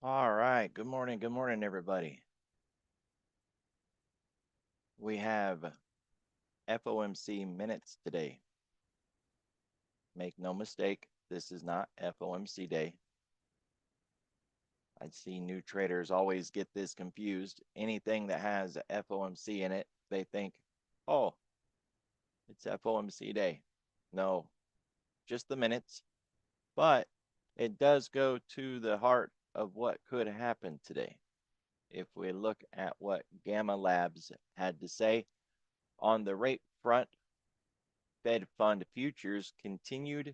All right. Good morning, everybody. We have FOMC minutes today. Make no mistake, this is not FOMC day. I see new traders always get this confused. Anything that has FOMC in it, they think, oh, it's FOMC day. No, just the minutes. But it does go to the heart of what could happen today. If we look at what Gamma Labs had to say on the rate front, Fed fund futures continued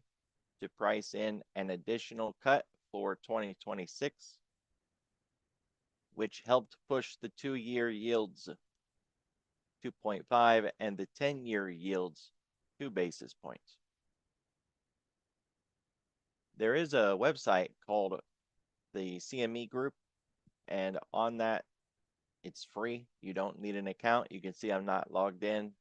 to price in an additional cut for 2026, which helped push the 2-year yields 2.5 and the 10-year yields 2 basis points. There is a website called the CME Group, and on that, it's free. You don't need an account. You can see I'm not logged in.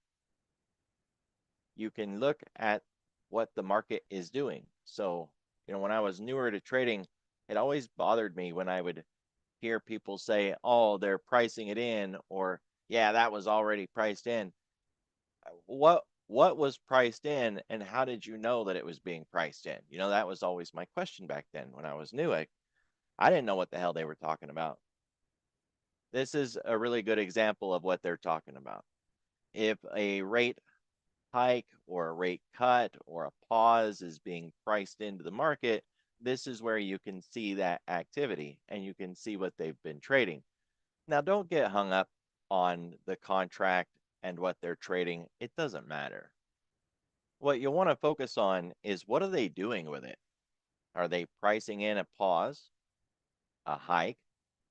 You can look at what the market is doing. So, when I was newer to trading, it always bothered me when I would hear people say, oh, they're pricing it in, or yeah, that was already priced in. What was priced in, and how did you know that it was being priced in? That was always my question back then when I was new. I didn't know what the hell they were talking about. This is a really good example of what they're talking about. If a rate hike or a rate cut or a pause is being priced into the market, this is where you can see that activity and you can see what they've been trading. Now, don't get hung up on the contract and what they're trading. It doesn't matter. What you want to focus on is what are they doing with it? Are they pricing in a pause, a hike,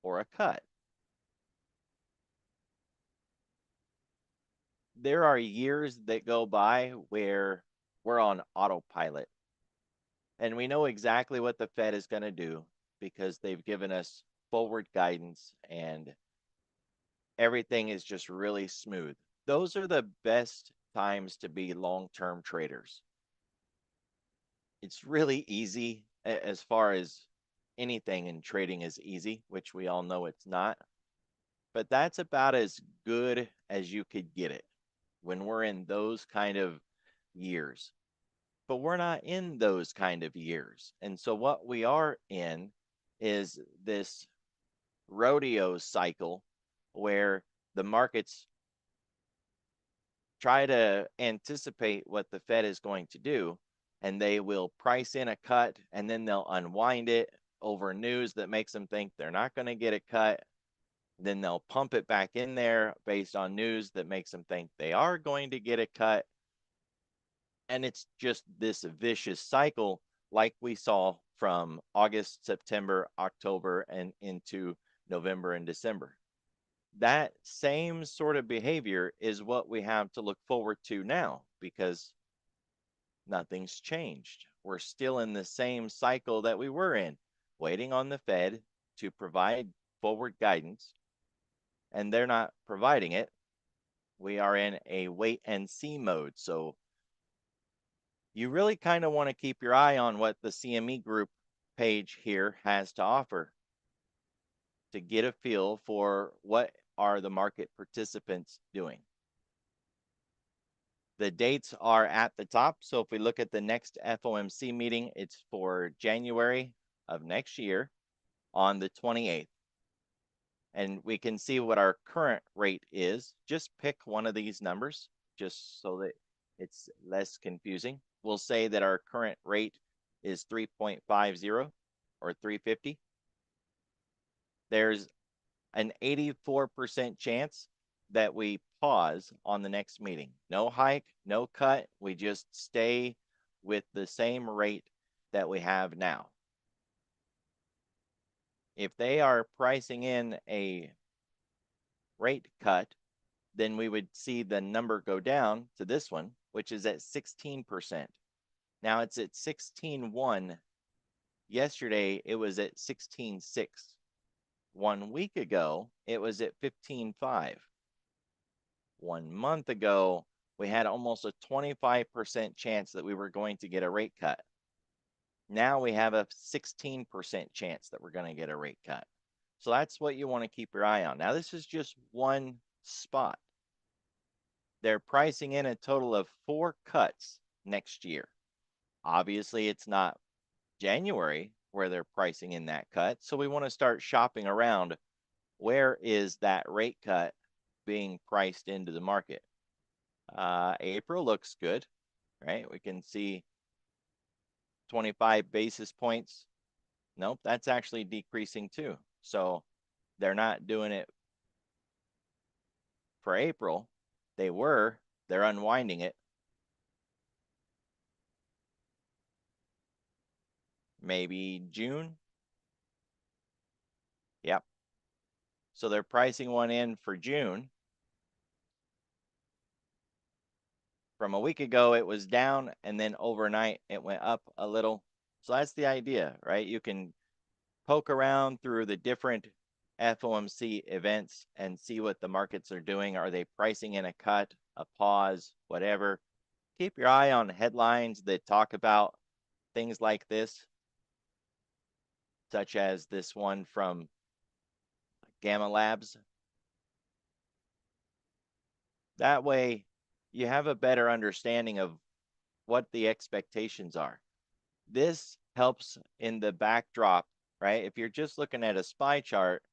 or a cut? There are years that go by where we're on autopilot and we know exactly what the Fed is going to do because they've given us forward guidance and everything is just really smooth. Those are the best times to be long-term traders. It's really easy as far as anything in trading is easy, which we all know it's not. But that's about as good as you could get it when we're in those kind of years. But we're not in those kind of years. And so what we are in is this rodeo cycle where the markets try to anticipate what the Fed is going to do, and they will price in a cut and then they'll unwind it over news that makes them think they're not going to get a cut. Then they'll pump it back in there based on news that makes them think they are going to get a cut. And it's just this vicious cycle like we saw from August, September, October, and into November and December. That same sort of behavior is what we have to look forward to now because nothing's changed. We're still in the same cycle that we were in, waiting on the Fed to provide forward guidance, and they're not providing it. We are in a wait and see mode. So you really kind of want to keep your eye on what the CME Group page here has to offer to get a feel for what are the market participants doing. The dates are at the top. So if we look at the next FOMC meeting, it's for January of next year on the 28th. And we can see what our current rate is. Just pick one of these numbers just so that it's less confusing. We'll say that our current rate is 3.50 or 350. There's an 84% chance that we pause on the next meeting. No hike, no cut. We just stay with the same rate that we have now. If they are pricing in a rate cut, then we would see the number go down to this one, which is at 16%. Now it's at 16.1. Yesterday, it was at 16.6. 1 week ago, it was at 15.5. 1 month ago, we had almost a 25% chance that we were going to get a rate cut. Now we have a 16% chance that we're going to get a rate cut. So that's what you want to keep your eye on. Now, this is just one spot. They're pricing in a total of 4 cuts next year. Obviously, it's not January where they're pricing in that cut. So we want to start shopping around. Where is that rate cut being priced into the market? April looks good, right? We can see 25 basis points. Nope, that's actually decreasing too. So they're not doing it for April. They're unwinding it. Maybe June. Yep. So they're pricing one in for June. From a week ago, it was down, and then overnight it went up a little. So that's the idea, right? You can poke around through the different FOMC events and see what the markets are doing. Are they pricing in a cut, a pause, whatever? Keep your eye on headlines that talk about things like this, such as this one from Gamma Labs. That way, you have a better understanding of what the expectations are. This helps in the backdrop, right? If you're just looking at a SPY chart,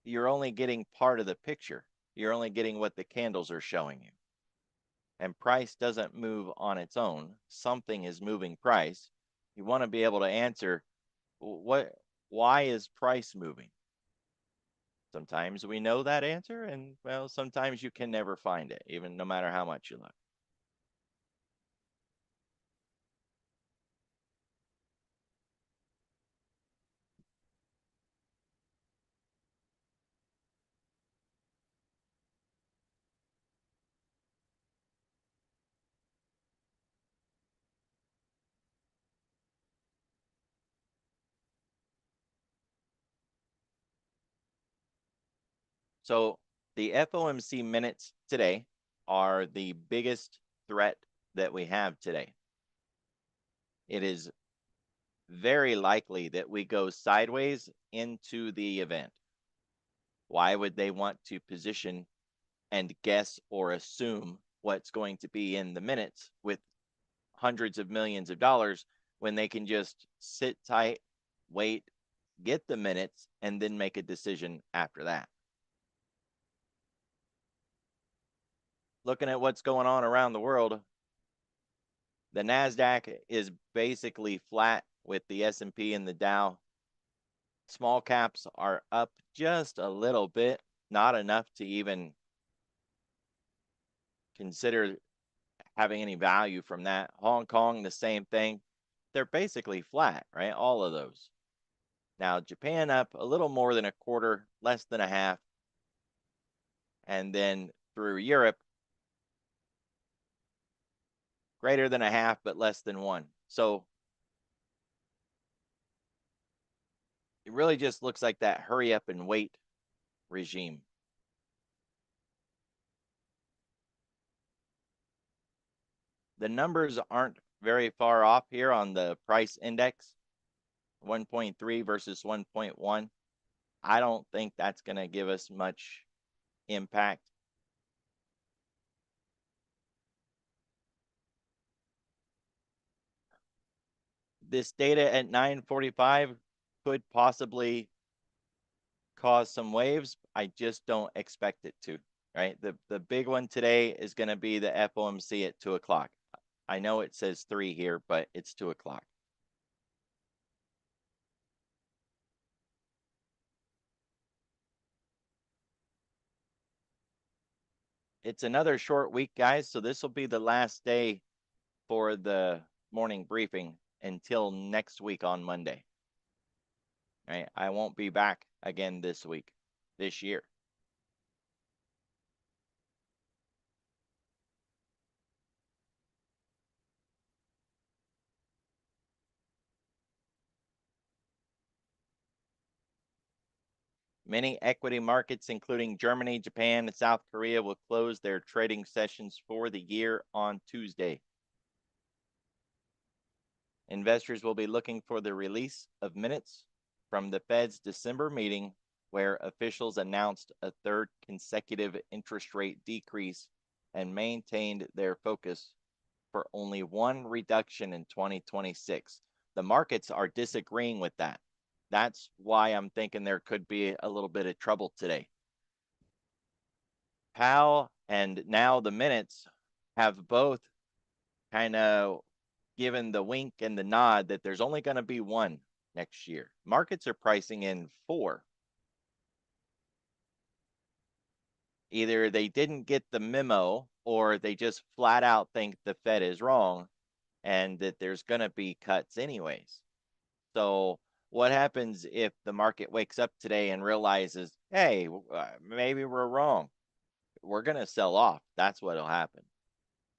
you're only getting part of the picture. You're only getting what the candles are showing you. And price doesn't move on its own. Something is moving price. You want to be able to answer why is price moving? Sometimes we know that answer, and well, sometimes you can never find it, even no matter how much you look. So the FOMC minutes today are the biggest threat that we have today. It is very likely that we go sideways into the event. Why would they want to position and guess or assume what's going to be in the minutes with hundreds of millions of dollars when they can just sit tight, wait, get the minutes, and then make a decision after that? Looking at what's going on around the world, the NASDAQ is basically flat with the S&P and the Dow. Small caps are up just a little bit, not enough to even consider having any value from that. Hong Kong, the same thing. They're basically flat, right? All of those. Now, Japan up a little more than a quarter, less than a half. And then through Europe, greater than a half, but less than one. So it really just looks like that hurry up and wait regime. The numbers aren't very far off here on the price index, 1.3 versus 1.1. I don't think that's going to give us much impact. This data at 9:45 could possibly cause some waves. I just don't expect it to, right? The big one today is going to be the FOMC at 2 o'clock. I know it says 3 here, but it's 2 o'clock. It's another short week, guys, so this will be the last day for the morning briefing until next week on Monday. Right? I won't be back again this week, this year. Many equity markets, including Germany, Japan, and South Korea, will close their trading sessions for the year on Tuesday. investors will be looking for the release of minutes from the Fed's December meeting, where officials announced a third consecutive interest rate decrease and maintained their focus for only one reduction in 2026. The markets are disagreeing with that. That's why I'm thinking there could be a little bit of trouble today. Powell and now the minutes have both kind of given the wink and the nod that there's only going to be one next year. Markets are pricing in four. Either they didn't get the memo or they just flat out think the Fed is wrong and that there's going to be cuts anyways. So what happens if the market wakes up today and realizes, hey, maybe we're wrong? We're going to sell off. That's what'll happen.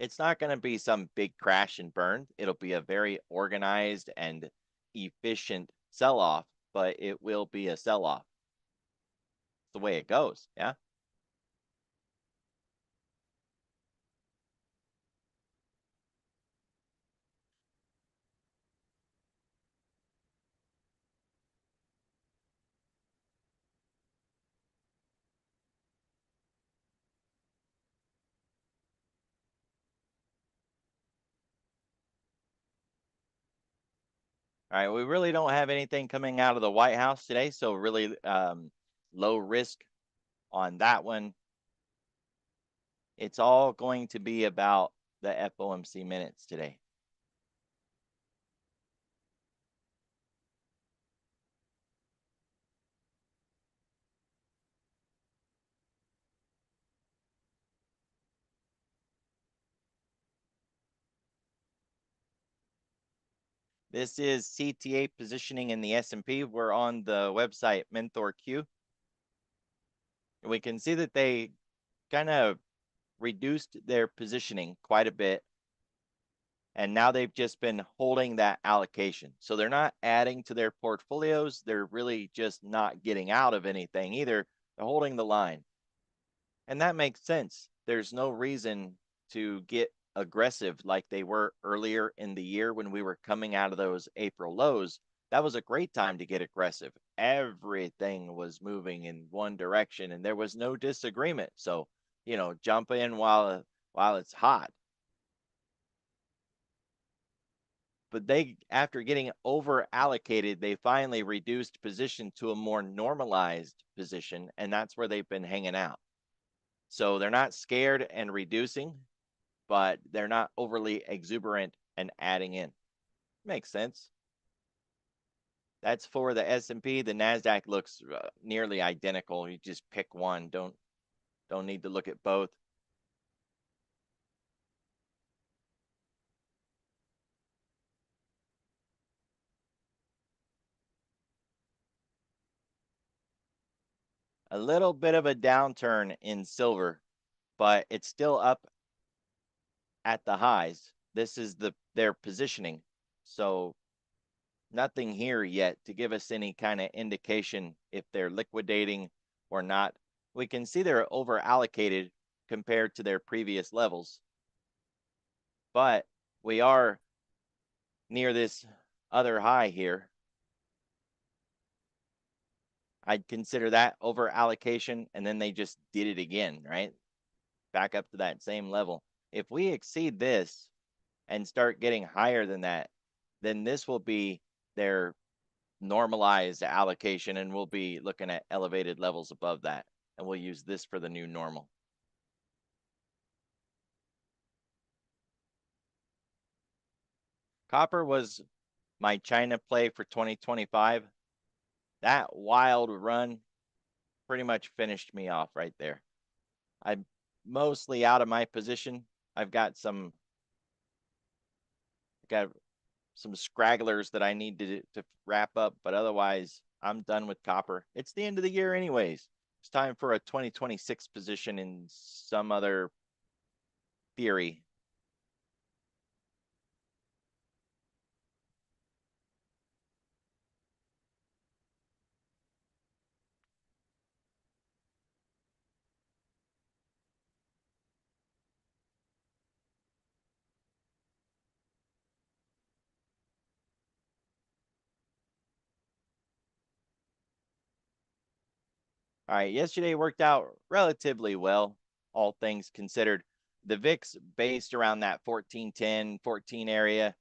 It's not going to be some big crash and burn. It'll be a very organized and efficient sell off, but it will be a sell off. It's the way it goes. Yeah. All right. We really don't have anything coming out of the White House today. So, really low risk on that one. It's all going to be about the FOMC minutes today. This is CTA positioning in the S&P. We're on the website Mentor Q. We can see that they kind of reduced their positioning quite a bit. And now they've just been holding that allocation. So they're not adding to their portfolios. They're really just not getting out of anything either. They're holding the line. And that makes sense. There's no reason to get aggressive like they were earlier in the year when we were coming out of those April lows. That was a great time to get aggressive. Everything was moving in one direction and there was no disagreement. So, jump in while it's hot. But they, after getting over allocated, they finally reduced position to a more normalized position, and that's where they've been hanging out. So they're not scared and reducing, but they're not overly exuberant and adding in. Makes sense. That's for the S&P. The Nasdaq looks nearly identical. You just pick one. Don't need to look at both. A little bit of a downturn in silver, but it's still up at the highs. This is their positioning. So nothing here yet to give us any kind of indication if they're liquidating or not. We can see they're over allocated compared to their previous levels, but we are near this other high here. I'd consider that over allocation, and then they just did it again, right? Back up to that same level. If we exceed this and start getting higher than that, then this will be their normalized allocation, and we'll be looking at elevated levels above that. And we'll use this for the new normal. Copper was my China play for 2025. That wild run pretty much finished me off right there. I'm mostly out of my position. I've got some scragglers that I need to wrap up, but otherwise I'm done with copper. It's the end of the year anyways. It's time for a 2026 position in some other theory. All right, yesterday worked out relatively well, all things considered. The VIX based around that 1410, 14 area,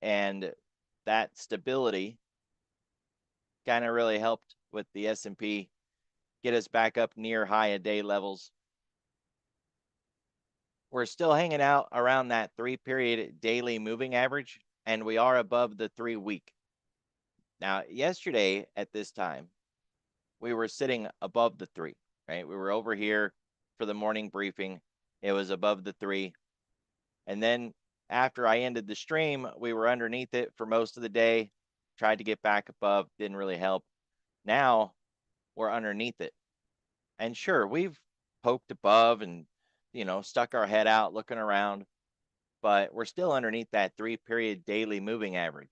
and that stability kind of really helped with the S&P get us back up near high a day levels. We're still hanging out around that 3-period daily moving average, and we are above the 3-week. Now, yesterday at this time, we were sitting above the 3, right? We were over here for the morning briefing. It was above the 3. And then after I ended the stream, we were underneath it for most of the day. Tried to get back above, didn't really help. Now we're underneath it. And sure, we've poked above and, stuck our head out looking around, but we're still underneath that 3-period daily moving average.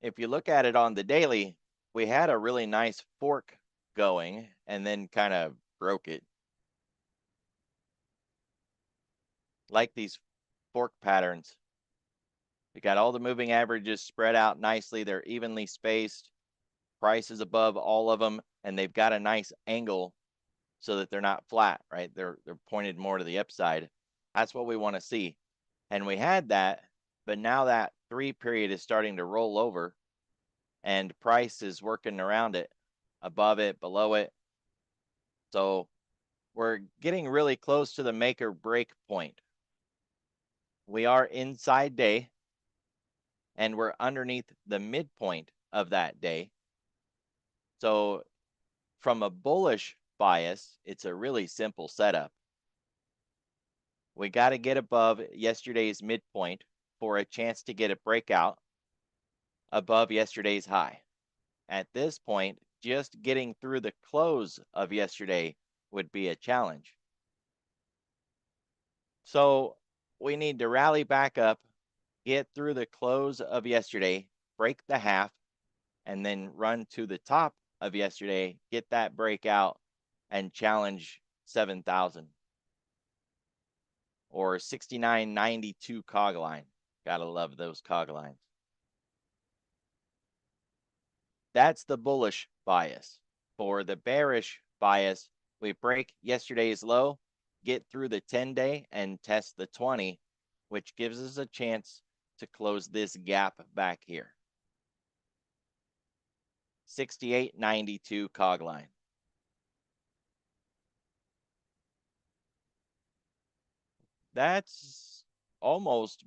If you look at it on the daily, we had a really nice fork going and then kind of broke it. Like these fork patterns. We got all the moving averages spread out nicely. They're evenly spaced. Price is above all of them, and they've got a nice angle so that they're not flat, right? They're pointed more to the upside. That's what we want to see. And we had that, but now that 3-period is starting to roll over and price is working around it, above it, below it. So we're getting really close to the make or break point. We are inside day and we're underneath the midpoint of that day. So from a bullish bias, it's a really simple setup. We got to get above yesterday's midpoint for a chance to get a breakout above yesterday's high. At this point, just getting through the close of yesterday would be a challenge. So we need to rally back up, get through the close of yesterday, break the half, and then run to the top of yesterday, get that breakout, and challenge 7,000 or 69.92 cog line. Gotta love those cog lines. That's the bullish bias. For the bearish bias, we break yesterday's low, get through the 10-day, and test the 20, which gives us a chance to close this gap back here. 68.92 cog line. That's almost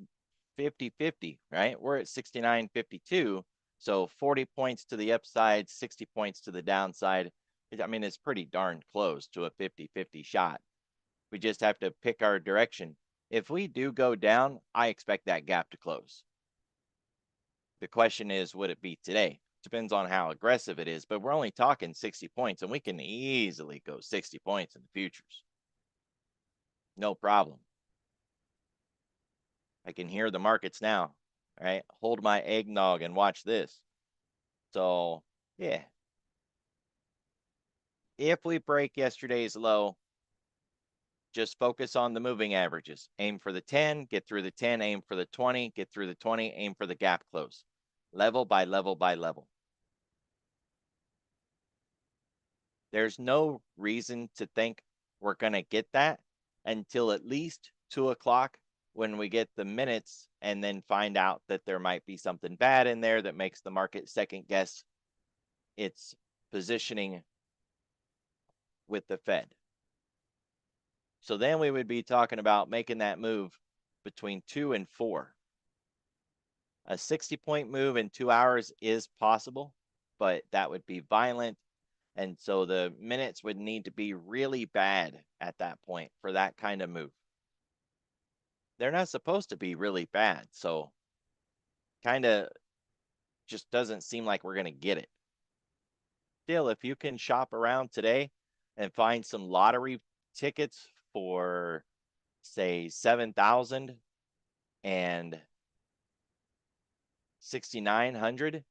50-50, right? We're at 69.52. So 40 points to the upside, 60 points to the downside. I mean, it's pretty darn close to a 50-50 shot. We just have to pick our direction. If we do go down, I expect that gap to close. The question is, would it be today? Depends on how aggressive it is, but we're only talking 60 points, and we can easily go 60 points in the futures. No problem. I can hear the markets now, right? Hold my eggnog and watch this. So, yeah. If we break yesterday's low, just focus on the moving averages. Aim for the 10, get through the 10, aim for the 20, get through the 20, aim for the gap close. Level by level by level. There's no reason to think we're going to get that until at least 2 o'clock when we get the minutes and then find out that there might be something bad in there that makes the market second guess its positioning with the Fed. So then we would be talking about making that move between 2 and 4. A 60-point move in 2 hours is possible, but that would be violent. And so the minutes would need to be really bad at that point for that kind of move. They're not supposed to be really bad. So kind of just doesn't seem like we're going to get it. Still, if you can shop around today and find some lottery tickets for, say, 7,000 and 6,900,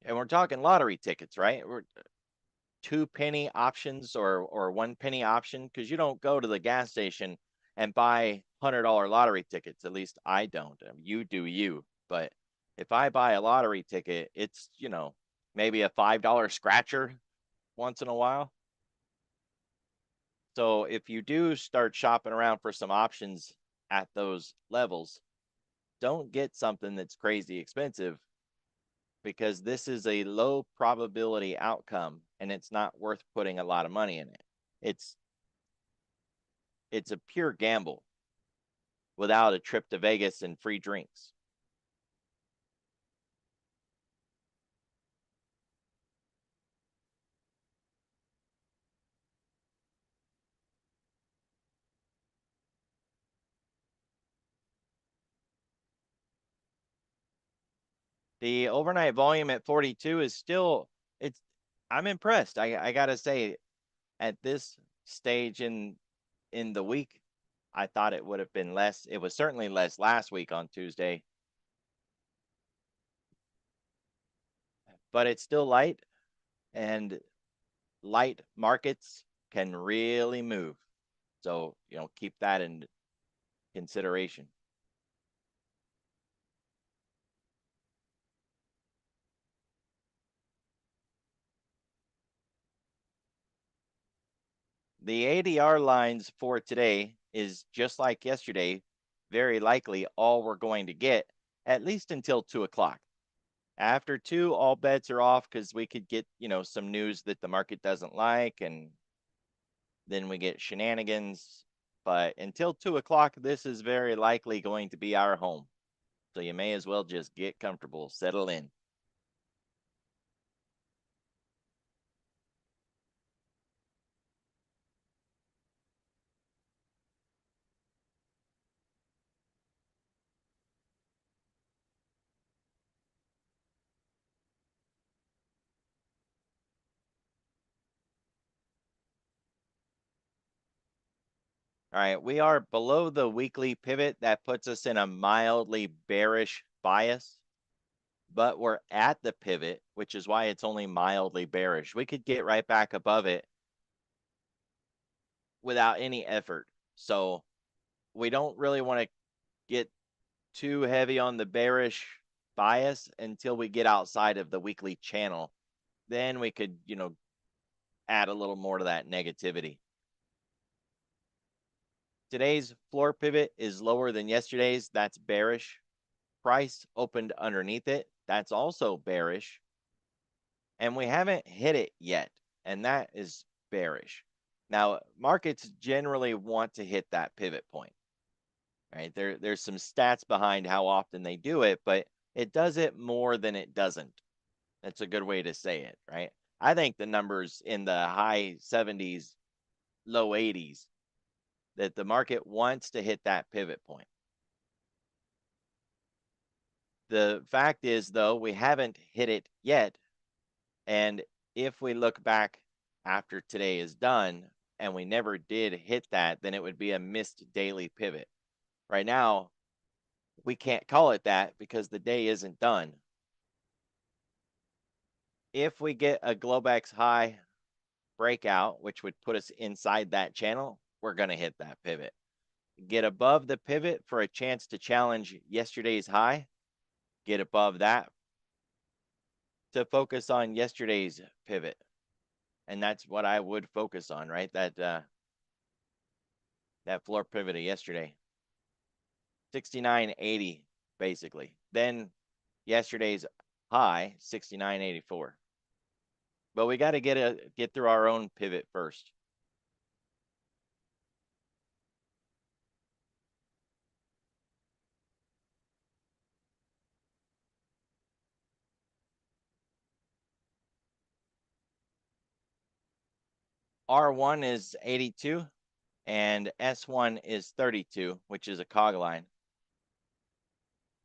and we're talking lottery tickets, right? We're 2-penny options or 1-penny option, because you don't go to the gas station and buy $100 lottery tickets. At least I don't. You do you. But if I buy a lottery ticket, it's, maybe a $5 scratcher once in a while. So if you do start shopping around for some options at those levels, don't get something that's crazy expensive, because this is a low probability outcome and it's not worth putting a lot of money in it. It's a pure gamble without a trip to Vegas and free drinks. The overnight volume at 42 is still, it's I'm impressed. I gotta say, at this stage in the week, I thought it would have been less. It was certainly less last week on Tuesday, but it's still light, and light markets can really move. So, keep that in consideration. The ADR lines for today is just like yesterday, very likely all we're going to get, at least until 2 o'clock. After 2, all bets are off, because we could get, some news that the market doesn't like, and then we get shenanigans. But until 2 o'clock, this is very likely going to be our home. So you may as well just get comfortable, settle in. All right, we are below the weekly pivot. That puts us in a mildly bearish bias, but we're at the pivot, which is why it's only mildly bearish. We could get right back above it without any effort. So we don't really want to get too heavy on the bearish bias until we get outside of the weekly channel. Then we could, add a little more to that negativity. Today's floor pivot is lower than yesterday's. That's bearish. Price opened underneath it. That's also bearish. And we haven't hit it yet, and that is bearish. Now, markets generally want to hit that pivot point, right? There's some stats behind how often they do it, but it does it more than it doesn't. That's a good way to say it, right? I think the numbers in the high 70s, low 80s, that the market wants to hit that pivot point. The fact is, though, we haven't hit it yet. And if we look back after today is done and we never did hit that, then it would be a missed daily pivot. Right now, we can't call it that because the day isn't done. If we get a Globex high breakout, which would put us inside that channel, we're going to hit that pivot. Get above the pivot for a chance to challenge yesterday's high. Get above that to focus on yesterday's pivot. And that's what I would focus on, right? That floor pivot of yesterday. 69.80 basically. Then yesterday's high, 69.84. But we got to get through our own pivot first. R1 is 82 and S1 is 32, which is a cog line.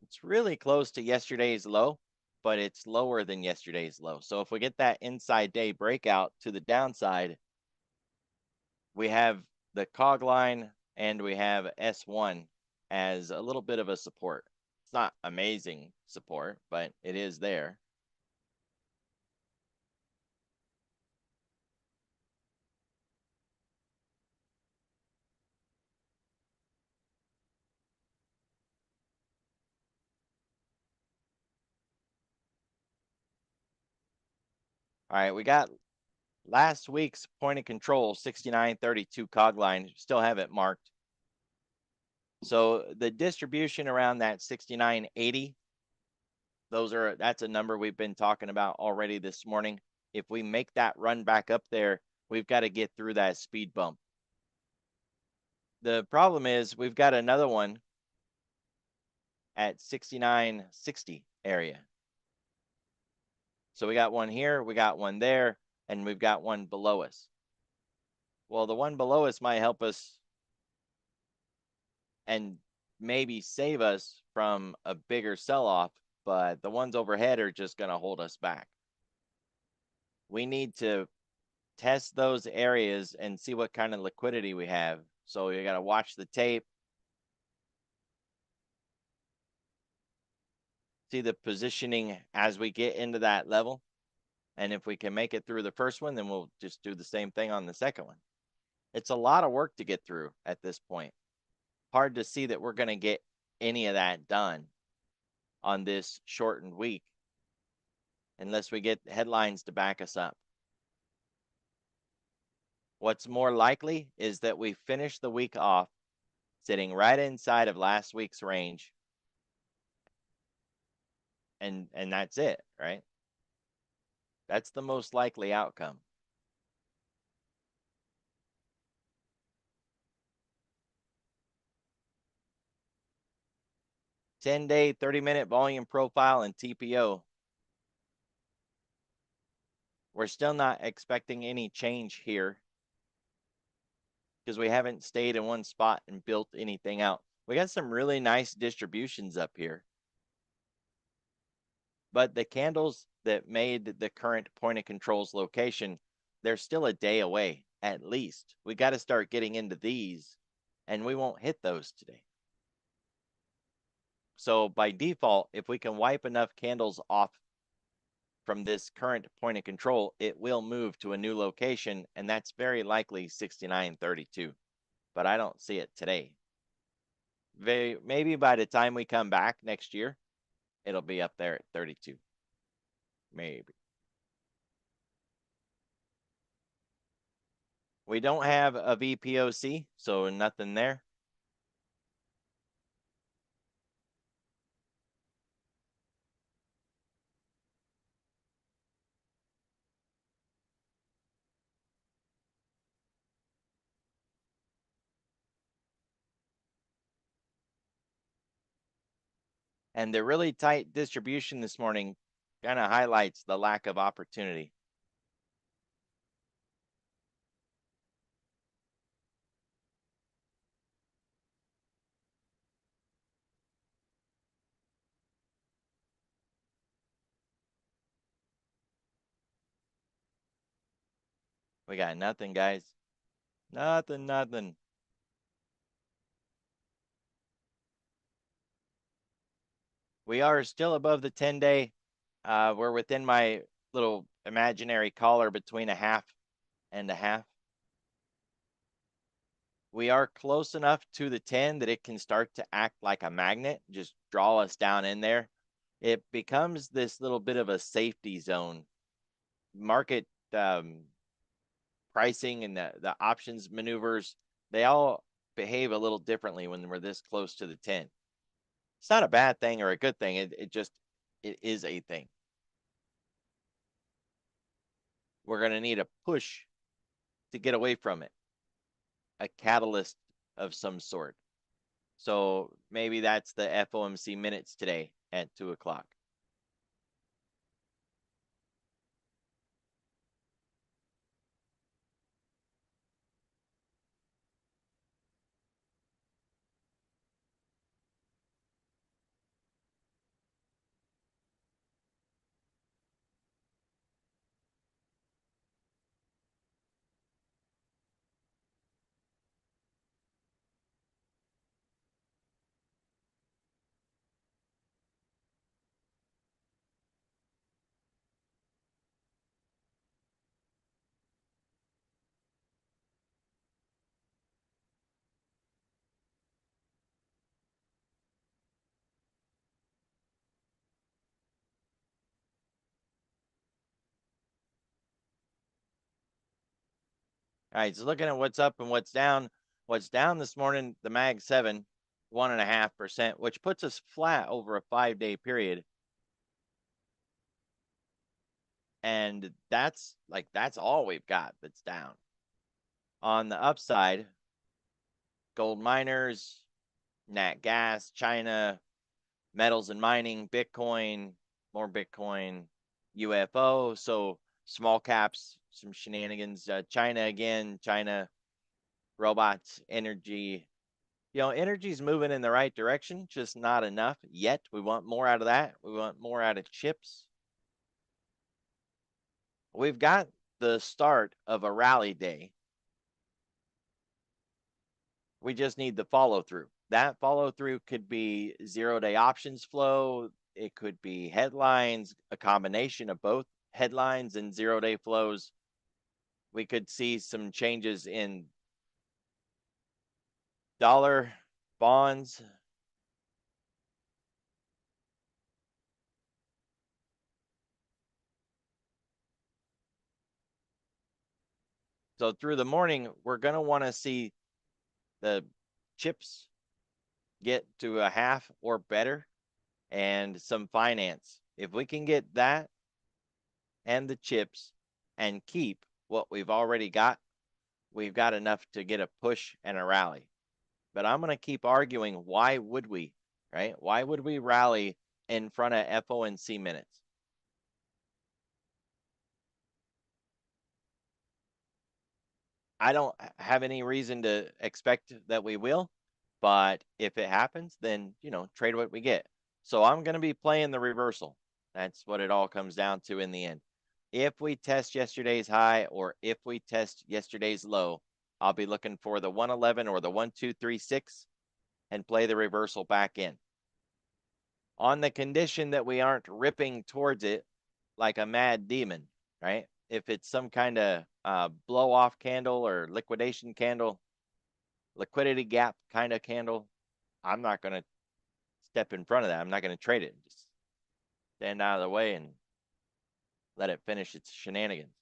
It's really close to yesterday's low, but it's lower than yesterday's low. So if we get that inside day breakout to the downside, we have the cog line and we have S1 as a little bit of a support. It's not amazing support, but it is there. All right, we got last week's point of control 69.32 cog line. Still have it marked. So the distribution around that 69.80, that's a number we've been talking about already this morning. If we make that run back up there, we've got to get through that speed bump. The problem is we've got another one at 69.60 area. So we got one here, we got one there, and we've got one below us. Well, the one below us might help us and maybe save us from a bigger sell-off, but the ones overhead are just going to hold us back. We need to test those areas and see what kind of liquidity we have. So you got to watch the tape, see the positioning as we get into that level. And if we can make it through the first one, then we'll just do the same thing on the second one. It's a lot of work to get through at this point. Hard to see that we're going to get any of that done on this shortened week unless we get headlines to back us up. What's more likely is that we finish the week off sitting right inside of last week's range, and that's it, right? That's the most likely outcome. $10-day, 30-minute volume profile and TPO. We're still not expecting any change here because we haven't stayed in one spot and built anything out. We got some really nice distributions up here. But the candles that made the current point of control's location, they're still a day away at least. We got to start getting into these, and we won't hit those today. So by default, if we can wipe enough candles off from this current point of control, it will move to a new location, and that's very likely 69.32. But I don't see it today. Maybe by the time we come back next year, it'll be up there at 32. Maybe. We don't have a VPOC, so nothing there. And the really tight distribution this morning kind of highlights the lack of opportunity. We got nothing, guys. Nothing. We are still above the 10-day. We're within my little imaginary collar between a half and a half. We are close enough to the 10 that it can start to act like a magnet, just draw us down in there. It becomes this little bit of a safety zone. Market pricing and the options maneuvers, they all behave a little differently when we're this close to the 10. It's not a bad thing or a good thing. It is a thing. We're going to need a push to get away from it, a catalyst of some sort. So maybe that's the FOMC minutes today at 2 o'clock. All right, so looking at what's up and what's down. What's down this morning, the Mag 7, 1.5%, which puts us flat over a 5-day period. And that's all we've got that's down. On the upside, gold miners, nat gas, China, metals and mining, Bitcoin, more Bitcoin, UFO. So small caps, some shenanigans. China again, China, robots, energy. Energy's moving in the right direction, just not enough yet. We want more out of that. We want more out of chips. We've got the start of a rally day. We just need the follow through. That follow through could be 0-day options flow. It could be headlines, a combination of both headlines and 0-day flows. We could see some changes in dollar bonds. So through the morning, we're going to want to see the chips get to a half or better and some finance. If we can get that and the chips and keep what we've already got, we've got enough to get a push and a rally. But I'm going to keep arguing, why would we, right? Why would we rally in front of FOMC minutes? I don't have any reason to expect that we will, but if it happens, then, trade what we get. So I'm going to be playing the reversal. That's what it all comes down to in the end. If we test yesterday's high or if we test yesterday's low, I'll be looking for the 111 or the 1236 and play the reversal back in. On the condition that we aren't ripping towards it like a mad demon, right? If it's some kind of blow off candle or liquidation candle, liquidity gap kind of candle, I'm not going to step in front of that. I'm not going to trade it. Just stand out of the way and let it finish its shenanigans.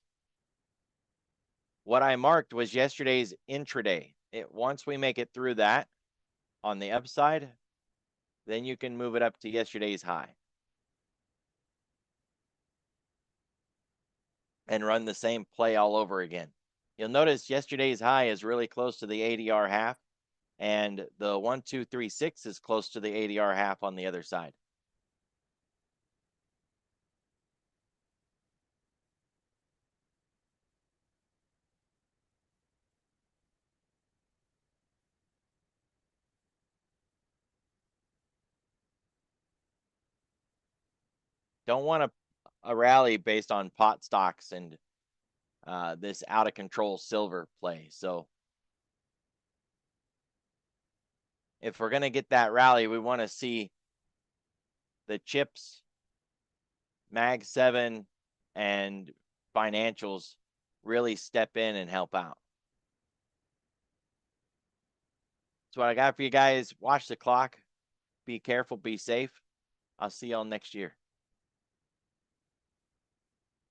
What I marked was yesterday's intraday. Once we make it through that on the upside, then you can move it up to yesterday's high and run the same play all over again. You'll notice yesterday's high is really close to the ADR half, and the 1236 is close to the ADR half on the other side. Don't want a rally based on pot stocks and this out of control silver play. So if we're going to get that rally, we want to see the chips, Mag 7, and financials really step in and help out. That's what I got for you guys. Watch the clock. Be careful. Be safe. I'll see y'all next year.